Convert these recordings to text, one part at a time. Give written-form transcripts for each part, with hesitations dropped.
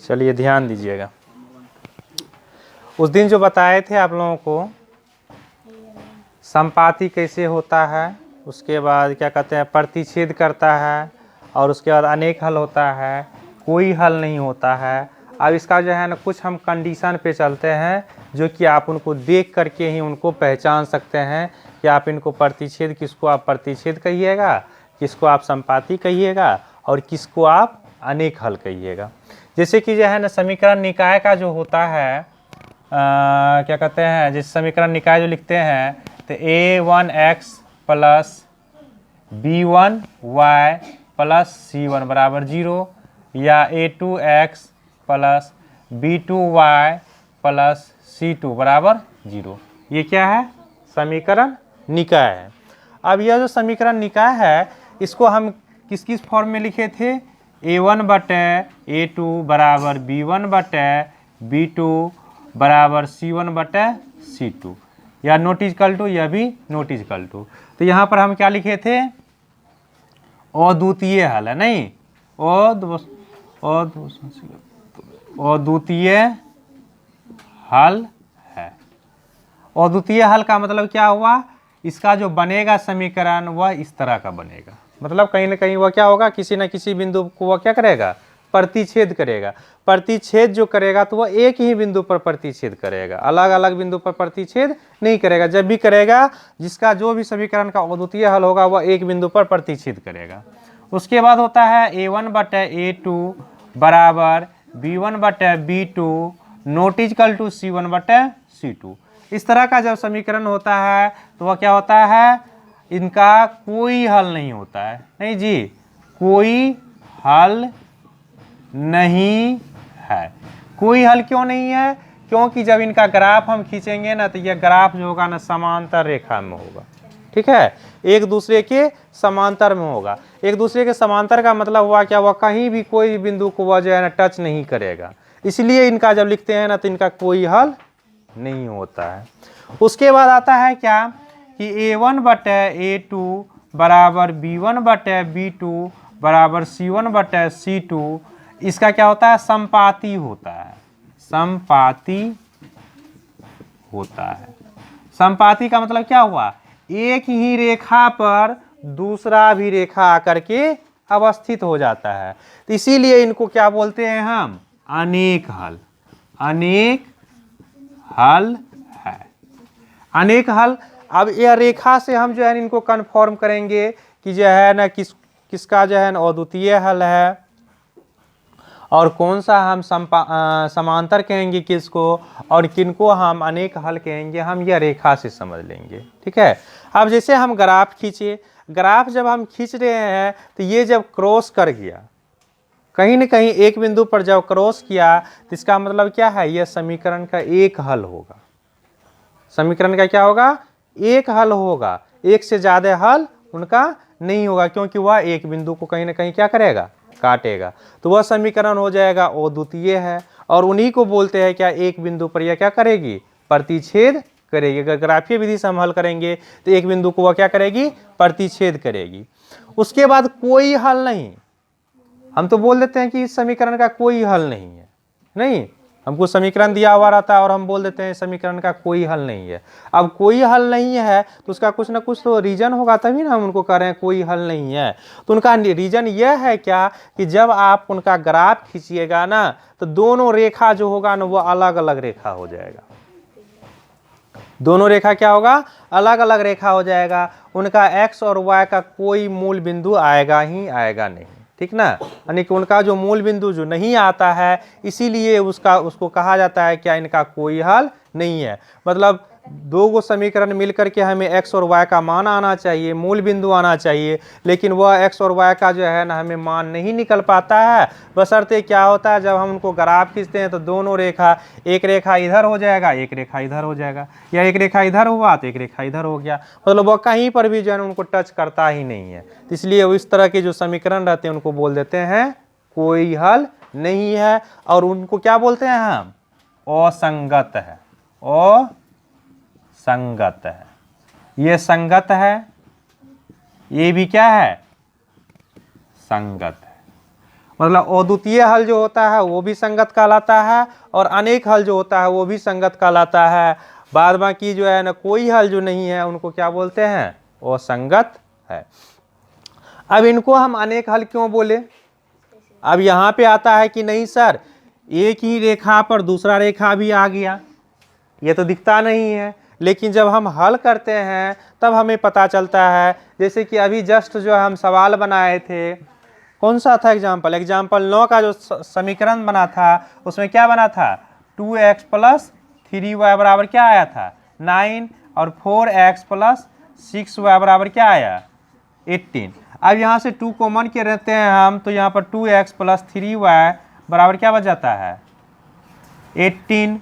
चलिए ध्यान दीजिएगा, उस दिन जो बताए थे आप लोगों को संपाती कैसे होता है, उसके बाद क्या कहते हैं प्रतिच्छेद करता है, और उसके बाद अनेक हल होता है, कोई हल नहीं होता है। अब इसका जो है ना कुछ हम कंडीशन पे चलते हैं जो कि आप उनको देख करके ही उनको पहचान सकते हैं कि आप इनको प्रतिच्छेद, किसको आप प्रतिच्छेद कहिएगा, किसको आप संपाती कहिएगा, और किसको आप अनेक हल कहिएगा। जैसे कि जो है ना समीकरण निकाय का जो होता है क्या कहते हैं, जिस समीकरण निकाय जो लिखते हैं तो a1x plus b1y plus c1 बराबर 0, या a2x plus b2y plus c2 बराबर 0, ये क्या है समीकरण निकाय है। अब यह जो समीकरण निकाय है इसको हम किस किस फॉर्म में लिखे थे, a1 बटे a2 बराबर b1 बटे b2 बराबर c1 बटे c2, या नॉट इक्वल टू, यह भी नॉट इक्वल टू। तो यहाँ पर हम क्या लिखे थे, अद्वितीय हल है, नहीं अद्वितीय हल है। अद्वितीय हल का मतलब क्या हुआ, इसका जो बनेगा समीकरण वह इस तरह का बनेगा, मतलब कहीं ना कहीं वह क्या होगा, किसी न किसी बिंदु को वह क्या करेगा, प्रतिच्छेद करेगा। प्रतिच्छेद जो करेगा तो वह एक ही बिंदु पर प्रतिच्छेद करेगा, अलग अलग बिंदु पर प्रतिच्छेद नहीं करेगा। जब भी करेगा जिसका जो भी समीकरण का अद्वितीय हल होगा वह एक बिंदु पर प्रतिच्छेद करेगा। उसके बाद होता है a1 बटे a2 बराबर b1 बटे b2 not equal to c1 बटे c2। इस तरह का जब समीकरण होता है तो वह क्या होता है, इनका कोई हल नहीं होता है, नहीं जी, कोई हल नहीं है। कोई हल क्यों नहीं है, क्योंकि जब इनका ग्राफ हम खींचेंगे ना तो यह ग्राफ जो होगा ना समांतर रेखा में होगा, ठीक है, एक दूसरे के समांतर में होगा। एक दूसरे के समांतर का मतलब हुआ क्या, वह कहीं भी कोई बिंदु को वह जो है ना टच नहीं करेगा, इसलिए इनका जब लिखते हैं ना तो इनका कोई हल नहीं होता है। उसके बाद आता है क्या कि a1 बटे a2 बराबर b1 बटे b2 बराबर c1 बटे c2, इसका क्या होता है, संपाती होता है, संपाती होता है। संपाती का मतलब क्या हुआ, एक ही रेखा पर दूसरा भी रेखा आकर के अवस्थित हो जाता है, तो इसीलिए इनको क्या बोलते हैं हम, अनेक हल। अनेक हल है, अनेक हल। अब यह रेखा से हम जो है इनको कन्फर्म करेंगे कि जो है ना किसका जो है ना अद्वितीय हल है, और कौन सा हम समांतर कहेंगे किसको, और किनको हम अनेक हल कहेंगे, हम यह रेखा से समझ लेंगे, ठीक है। अब जैसे हम ग्राफ खींचे, ग्राफ जब हम खींच रहे हैं तो ये जब क्रॉस कर गया, कहीं न कहीं एक बिंदु पर जब क्रॉस किया तो इसका मतलब क्या है, यह समीकरण का एक हल होगा। समीकरण का क्या होगा, एक हल होगा, एक से ज्यादा हल उनका नहीं होगा, क्योंकि वह एक बिंदु को कहीं ना कहीं क्या करेगा, काटेगा। तो वह समीकरण हो जाएगा अद्वितीय है, और उन्हीं को बोलते हैं क्या, एक बिंदु पर यह क्या करेगी, प्रतिच्छेद करेगी। अगर ग्राफीय विधि से हम हल करेंगे तो एक बिंदु को वह क्या करेगी, प्रतिच्छेद करेगी। उसके बाद कोई हल नहीं, हम तो बोल देते हैं कि इस समीकरण का कोई हल नहीं है, नहीं, हमको समीकरण दिया हुआ रहता है और हम बोल देते हैं समीकरण का कोई हल नहीं है। अब कोई हल नहीं है तो उसका कुछ ना कुछ तो रीजन होगा, तभी ना हम उनको कह रहे हैं कोई हल नहीं है। तो उनका रीजन यह है क्या कि जब आप उनका ग्राफ खींचिएगा ना तो दोनों रेखा जो होगा ना वो अलग अलग रेखा हो जाएगा। दोनों रेखा क्या होगा, अलग अलग रेखा हो जाएगा। उनका x और y का कोई मूल बिंदु आएगा ही आएगा नहीं, ठीक ना, यानी कि उनका जो मूल बिंदु जो नहीं आता है, इसीलिए उसको कहा जाता है क्या, इनका कोई हल नहीं है। मतलब दो गो समीकरण मिलकर के हमें x और y का मान आना चाहिए, मूल बिंदु आना चाहिए, लेकिन वह x और y का जो है ना हमें मान नहीं निकल पाता है। बशर्ते क्या होता है, जब हम उनको ग्राफ खींचते हैं तो दोनों रेखा, एक रेखा इधर हो जाएगा, एक रेखा इधर हो जाएगा, या एक रेखा इधर हुआ तो एक रेखा इधर हो गया, मतलब वह कहीं पर भी जो है उनको टच करता ही नहीं है। इसलिए इस तरह के जो समीकरण रहते हैं उनको बोल देते हैं कोई हल नहीं है, और उनको क्या बोलते हैं हम, असंगत है। संगत है, ये संगत है, ये भी क्या है, संगत है। मतलब अद्वितीय हल जो होता है वो भी संगत कहलाता है, और अनेक हल जो होता है वो भी संगत कहलाता है। बाद बाकी जो है ना कोई हल जो नहीं है उनको क्या बोलते हैं, वो संगत है। अब इनको हम अनेक हल क्यों बोले? अब यहाँ पे आता है कि नहीं सर एक ही रेखा पर दूसरा रेखा भी आ गया, ये तो दिखता नहीं है, लेकिन जब हम हल करते हैं तब हमें पता चलता है। जैसे कि अभी जस्ट जो हम सवाल बनाए थे, कौन सा था एग्जाम्पल 9 का जो समीकरण बना था उसमें क्या बना था, 2x + 3y बराबर क्या आया था, 9, और 4x + 6y बराबर क्या आया, 18। अब यहाँ से 2 कॉमन के रहते हैं हम, तो यहाँ पर 2x + 3y बराबर क्या बच जाता है, 18।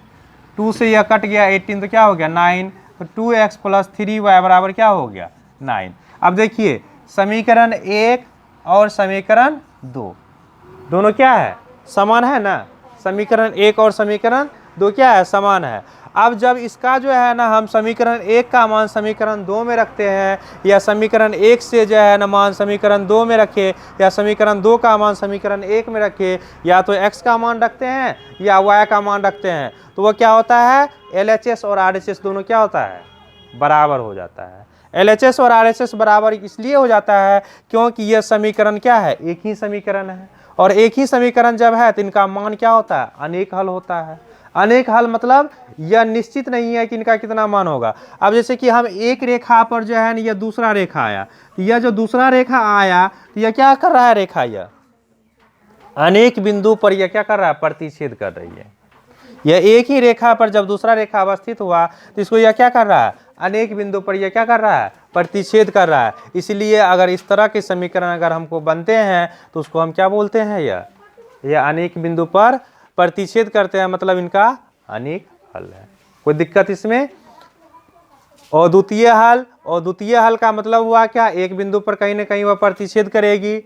2 से यह कट गया, 18 तो क्या हो गया 9, तो 2x + 3y बराबर क्या हो गया 9। अब देखिए समीकरण 1 और समीकरण 2 दोनों क्या है, समान है ना। समीकरण 1 और समीकरण 2 क्या है, समान है। अब जब इसका जो है ना हम समीकरण 1 का मान समीकरण 2 में रखते हैं, या समीकरण 1 से जो है ना मान समीकरण 2 में रखे, या समीकरण 2 का मान समीकरण 1 में रखे, या तो x का मान रखते हैं या y का मान रखते हैं, तो वो क्या होता है, LHS और RHS दोनों क्या होता है, बराबर हो जाता है। LHS और RHS बराबर इसलिए हो जाता है क्योंकि यह समीकरण क्या है, एक ही समीकरण है, और एक ही समीकरण जब है तो इनका मान क्या होता है, अनेक हल होता है। अनेक हल मतलब यह निश्चित नहीं है कि इनका कितना मान होगा। अब जैसे कि हम एक रेखा पर जो है ना यह दूसरा रेखा आया, तो यह जो दूसरा रेखा आया तो यह क्या कर रहा है, रेखा यह अनेक बिंदु पर यह क्या कर रहा है, प्रतिच्छेद कर रही है। यह एक ही रेखा पर जब दूसरा रेखा अवस्थित हुआ तो इसको यह क्या कर रहा है, अनेक बिंदु पर यह क्या कर रहा है, प्रतिच्छेद कर रहा है। इसलिए अगर इस तरह के समीकरण अगर हमको बनते हैं तो उसको हम क्या बोलते हैं, यह अनेक बिंदु पर प्रतिच्छेद करते हैं, मतलब इनका अनेक हल है। कोई दिक्कत इसमें? अद्वितीय हल, अद्वितीय हल का मतलब हुआ क्या, एक बिंदु पर कहीं ना कहीं वह प्रतिच्छेद करेगी।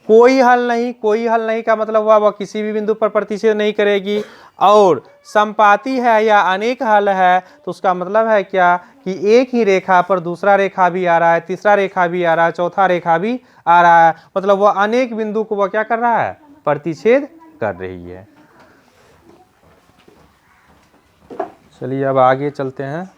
कोई हल नहीं, कोई हल नहीं का मतलब हुआ वह किसी भी बिंदु पर प्रतिच्छेद नहीं करेगी। और संपाती है या अनेक हल है तो उसका मतलब है क्या, कि एक ही रेखा पर दूसरा रेखा भी आ रहा है, तीसरा रेखा भी आ रहा है, चौथा रेखा भी आ रहा है, मतलब वह अनेक बिंदु को वह क्या कर रहा है, प्रतिच्छेद कर रही है। चलिए अब आगे चलते हैं।